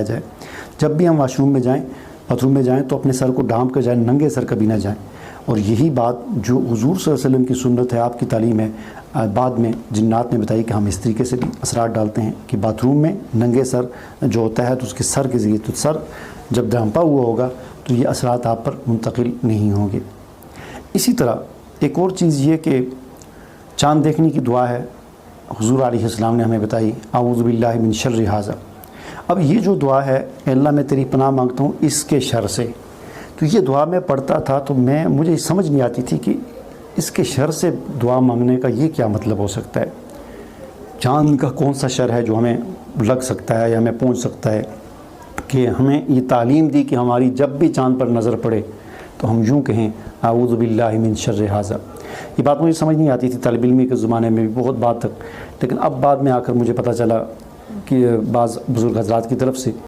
جائے۔ جب بھی ہم واش روم میں جائیں، باتھ روم میں جائیں تو اپنے سر کو ڈھانپ کر جائیں، ننگے سر کبھی نہ جائیں۔ اور یہی بات جو حضور صلی اللہ علیہ وسلم کی سنت ہے، آپ کی تعلیم ہے، بعد میں جنات نے بتائی کہ ہم اس طریقے سے بھی اثرات ڈالتے ہیں کہ باتھ روم میں ننگے سر جو ہوتا ہے تو اس کے سر کے ذریعے، تو سر جب ڈھانپا ہوا ہوگا تو یہ اثرات آپ پر منتقل نہیں ہوں گے۔ اسی طرح ایک اور چیز یہ کہ چاند دیکھنے کی دعا ہے، حضور علیہ السلام نے ہمیں بتائی، اعوذ باللہ من شر ھذا۔ اب یہ جو دعا ہے، اے اللہ میں تیری پناہ مانگتا ہوں اس کے شر سے، تو یہ دعا میں پڑھتا تھا تو مجھے سمجھ نہیں آتی تھی کہ اس کے شر سے دعا مانگنے کا یہ کیا مطلب ہو سکتا ہے۔ چاند کا کون سا شر ہے جو ہمیں لگ سکتا ہے یا ہمیں پہنچ سکتا ہے کہ ہمیں یہ تعلیم دی کہ ہماری جب بھی چاند پر نظر پڑے تو ہم یوں کہیں اعوذ باللہ من شر ھذا۔ یہ بات مجھے سمجھ نہیں آتی تھی طالب علمی کے زمانے میں بھی بہت بات تک، لیکن اب بعد میں آ کر مجھے پتہ چلا کہ بعض بزرگ حضرات کی طرف سے